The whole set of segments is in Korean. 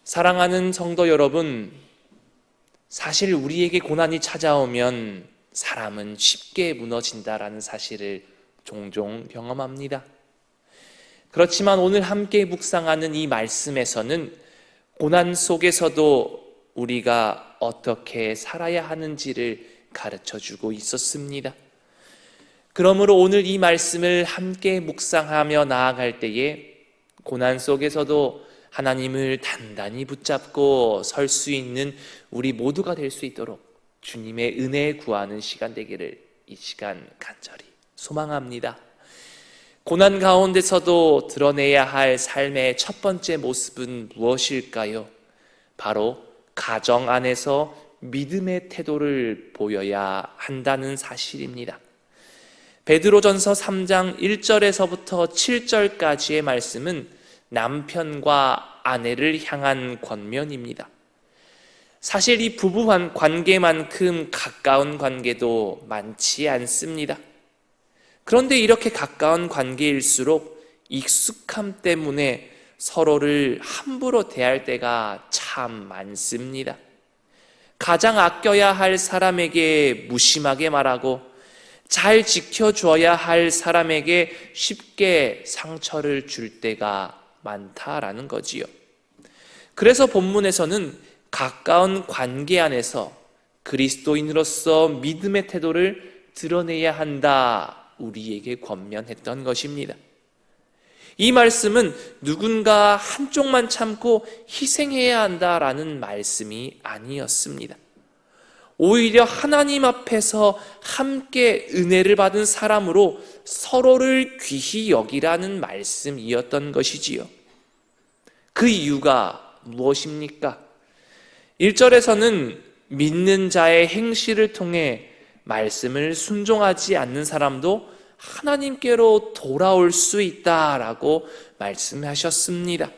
사랑하는 성도 여러분, 사실 우리에게 고난이 찾아오면 사람은 쉽게 무너진다라는 사실을 종종 경험합니다. 그렇지만 오늘 함께 묵상하는 이 말씀에서는 고난 속에서도 우리가 어떻게 살아야 하는지를 가르쳐주고 있었습니다. 그러므로 오늘 이 말씀을 함께 묵상하며 나아갈 때에 고난 속에서도 하나님을 단단히 붙잡고 설 수 있는 우리 모두가 될 수 있도록 주님의 은혜 구하는 시간 되기를 이 시간 간절히 소망합니다. 고난 가운데서도 드러내야 할 삶의 첫 번째 모습은 무엇일까요? 바로 가정 안에서 믿음의 태도를 보여야 한다는 사실입니다. 베드로전서 3장 1절에서부터 7절까지의 말씀은 남편과 아내를 향한 권면입니다. 사실 이 부부 관계만큼 가까운 관계도 많지 않습니다. 그런데 이렇게 가까운 관계일수록 익숙함 때문에 서로를 함부로 대할 때가 참 많습니다. 가장 아껴야 할 사람에게 무심하게 말하고 잘 지켜줘야 할 사람에게 쉽게 상처를 줄 때가 많다라는 거지요. 그래서 본문에서는 가까운 관계 안에서 그리스도인으로서 믿음의 태도를 드러내야 한다, 우리에게 권면했던 것입니다. 이 말씀은 누군가 한쪽만 참고 희생해야 한다라는 말씀이 아니었습니다. 오히려 하나님 앞에서 함께 은혜를 받은 사람으로 서로를 귀히 여기라는 말씀이었던 것이지요. 그 이유가 무엇입니까? 1절에서는 믿는 자의 행실을 통해 말씀을 순종하지 않는 사람도 하나님께로 돌아올 수 있다라고 말씀하셨습니다.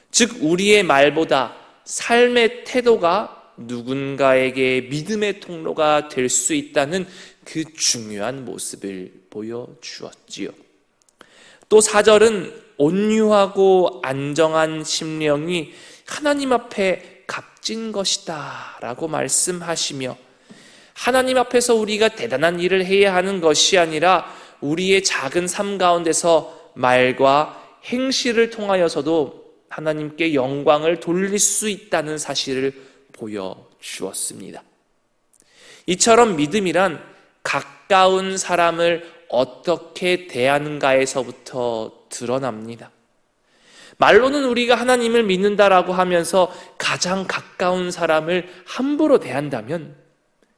즉 우리의 말보다 삶의 태도가 누군가에게 믿음의 통로가 될 수 있다는 그 중요한 모습을 보여주었지요. 또 4절은 온유하고 안정한 심령이 하나님 앞에 값진 것이다 라고 말씀하시며, 하나님 앞에서 우리가 대단한 일을 해야 하는 것이 아니라 우리의 작은 삶 가운데서 말과 행실을 통하여서도 하나님께 영광을 돌릴 수 있다는 사실을 보여주었습니다. 이처럼 믿음이란 가까운 사람을 어떻게 대하는가에서부터 드러납니다. 말로는 우리가 하나님을 믿는다라고 하면서 가장 가까운 사람을 함부로 대한다면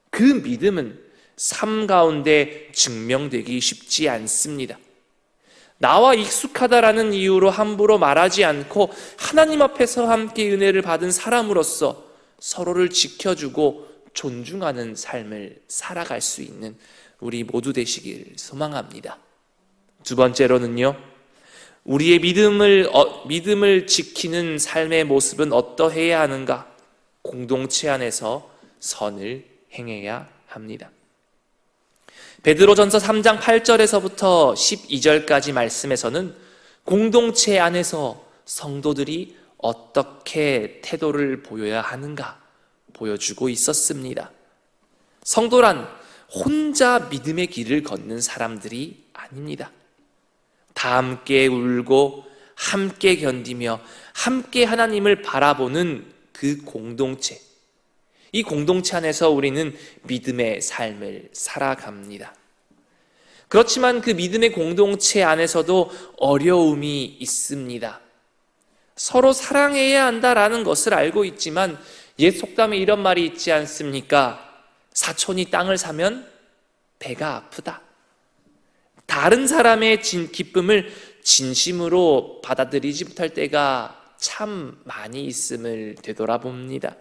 그 믿음은 삶 가운데 증명되기 쉽지 않습니다. 나와 익숙하다라는 이유로 함부로 말하지 않고 하나님 앞에서 함께 은혜를 받은 사람으로서 서로를 지켜주고 존중하는 삶을 살아갈 수 있는 우리 모두 되시길 소망합니다. 두 번째로는요, 우리의 믿음을 지키는 삶의 모습은 어떠해야 하는가? 공동체 안에서 선을 행해야 합니다. 베드로전서 3장 8절에서부터 12절까지 말씀에서는 공동체 안에서 성도들이 어떻게 태도를 보여야 하는가 보여주고 있었습니다. 성도란 혼자 믿음의 길을 걷는 사람들이 아닙니다. 다 함께 울고 함께 견디며 함께 하나님을 바라보는 그 공동체, 이 공동체 안에서 우리는 믿음의 삶을 살아갑니다. 그렇지만 그 믿음의 공동체 안에서도 어려움이 있습니다. 서로 사랑해야 한다라는 것을 알고 있지만 옛 속담에 이런 말이 있지 않습니까? 사촌이 땅을 사면 배가 아프다. 다른 사람의 기쁨을 진심으로 받아들이지 못할 때가 참 많이 있음을 되돌아봅니다.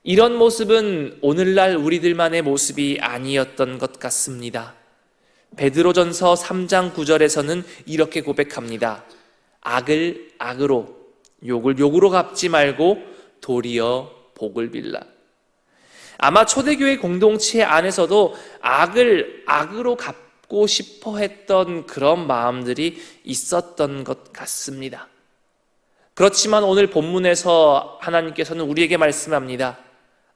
이런 모습은 오늘날 우리들만의 모습이 아니었던 것 같습니다. 베드로전서 3장 9절에서는 이렇게 고백합니다. 악을 악으로, 욕을 욕으로 갚지 말고 도리어 복을 빌라. 아마 초대교회 공동체 안에서도 악을 악으로 갚고 싶어 했던 그런 마음들이 있었던 것 같습니다. 그렇지만 오늘 본문에서 하나님께서는 우리에게 말씀합니다.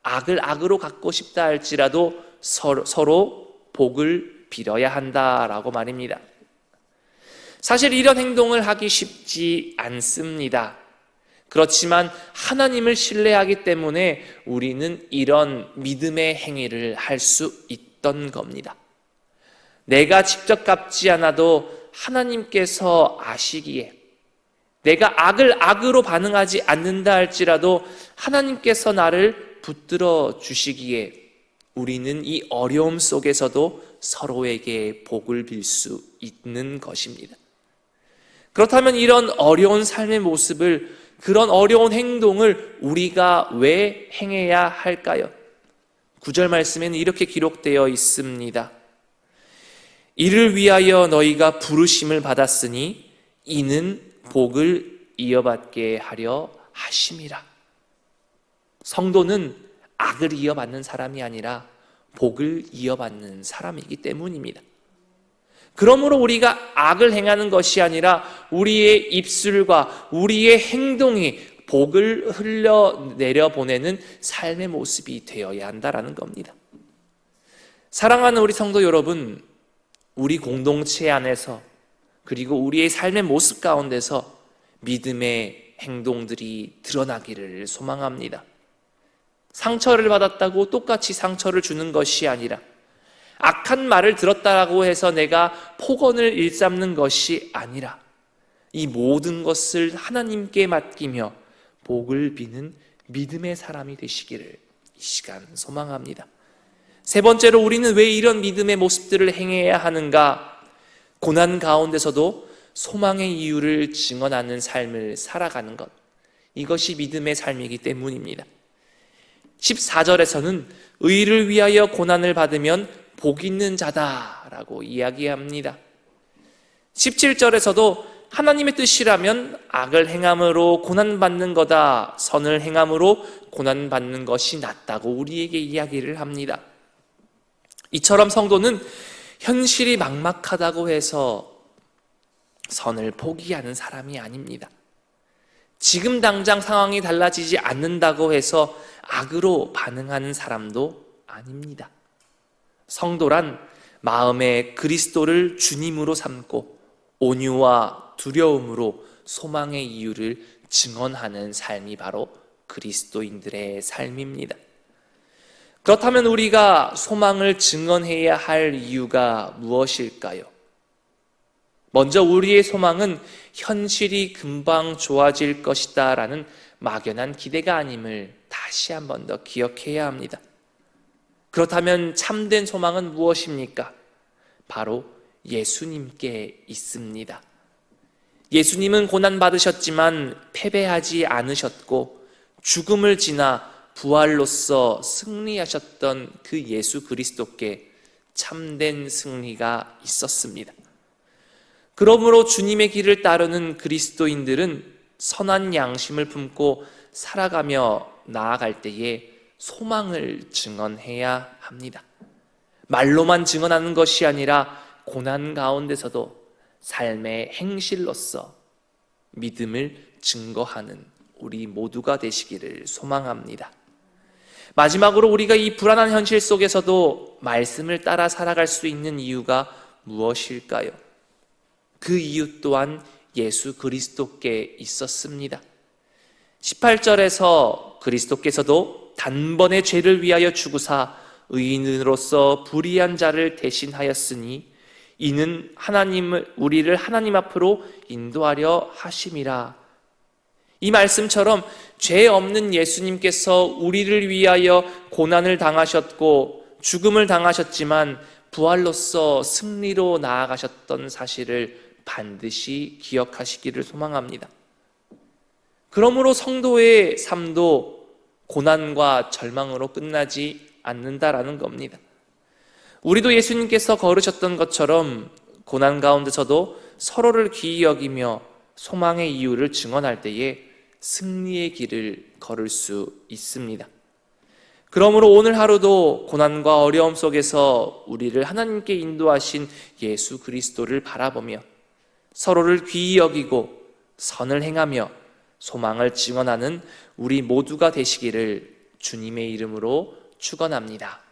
악을 악으로 갚고 싶다 할지라도 서로 복을 빌어야 한다라고 말입니다. 사실 이런 행동을 하기 쉽지 않습니다. 그렇지만 하나님을 신뢰하기 때문에 우리는 이런 믿음의 행위를 할 수 있던 겁니다. 내가 직접 갚지 않아도 하나님께서 아시기에, 내가 악을 악으로 반응하지 않는다 할지라도 하나님께서 나를 붙들어 주시기에 우리는 이 어려움 속에서도 서로에게 복을 빌 수 있는 것입니다. 그렇다면 이런 어려운 삶의 모습을, 그런 어려운 행동을 우리가 왜 행해야 할까요? 9절 말씀에는 이렇게 기록되어 있습니다. 이를 위하여 너희가 부르심을 받았으니 이는 복을 이어받게 하려 하심이라. 성도는 악을 이어받는 사람이 아니라 복을 이어받는 사람이기 때문입니다. 그러므로 우리가 악을 행하는 것이 아니라 우리의 입술과 우리의 행동이 복을 흘려내려 보내는 삶의 모습이 되어야 한다는 겁니다. 사랑하는 우리 성도 여러분, 우리 공동체 안에서 그리고 우리의 삶의 모습 가운데서 믿음의 행동들이 드러나기를 소망합니다. 상처를 받았다고 똑같이 상처를 주는 것이 아니라, 악한 말을 들었다고 해서 내가 폭언을 일삼는 것이 아니라 이 모든 것을 하나님께 맡기며 복을 비는 믿음의 사람이 되시기를 이 시간 소망합니다. 세 번째로 우리는 왜 이런 믿음의 모습들을 행해야 하는가? 고난 가운데서도 소망의 이유를 증언하는 삶을 살아가는 것, 이것이 믿음의 삶이기 때문입니다. 14절에서는 의를 위하여 고난을 받으면 복 있는 자다라고 이야기합니다. 17절에서도 하나님의 뜻이라면 악을 행함으로 고난받는 거다, 선을 행함으로 고난받는 것이 낫다고 우리에게 이야기를 합니다. 이처럼 성도는 현실이 막막하다고 해서 선을 포기하는 사람이 아닙니다. 지금 당장 상황이 달라지지 않는다고 해서 악으로 반응하는 사람도 아닙니다. 성도란 마음에 그리스도를 주님으로 삼고 온유와 두려움으로 소망의 이유를 증언하는 삶이 바로 그리스도인들의 삶입니다. 그렇다면 우리가 소망을 증언해야 할 이유가 무엇일까요? 먼저 우리의 소망은 현실이 금방 좋아질 것이다 라는 막연한 기대가 아님을 다시 한 번 더 기억해야 합니다. 그렇다면 참된 소망은 무엇입니까? 바로 예수님께 있습니다. 예수님은 고난받으셨지만 패배하지 않으셨고 죽음을 지나 부활로서 승리하셨던 그 예수 그리스도께 참된 승리가 있었습니다. 그러므로 주님의 길을 따르는 그리스도인들은 선한 양심을 품고 살아가며 나아갈 때에 소망을 증언해야 합니다. 말로만 증언하는 것이 아니라 고난 가운데서도 삶의 행실로서 믿음을 증거하는 우리 모두가 되시기를 소망합니다. 마지막으로 우리가 이 불안한 현실 속에서도 말씀을 따라 살아갈 수 있는 이유가 무엇일까요? 그 이유 또한 예수 그리스도께 있었습니다. 18절에서 그리스도께서도 단번에 죄를 위하여 죽으사 의인으로서 불의한 자를 대신하였으니 이는 우리를 하나님 앞으로 인도하려 하심이라. 이 말씀처럼 죄 없는 예수님께서 우리를 위하여 고난을 당하셨고 죽음을 당하셨지만 부활로서 승리로 나아가셨던 사실을 반드시 기억하시기를 소망합니다. 그러므로 성도의 삶도 고난과 절망으로 끝나지 않는다라는 겁니다. 우리도 예수님께서 걸으셨던 것처럼 고난 가운데서도 서로를 귀히 여기며 소망의 이유를 증언할 때에 승리의 길을 걸을 수 있습니다. 그러므로 오늘 하루도 고난과 어려움 속에서 우리를 하나님께 인도하신 예수 그리스도를 바라보며 서로를 귀히 여기고 선을 행하며 소망을 증언하는 우리 모두가 되시기를 주님의 이름으로 축원합니다.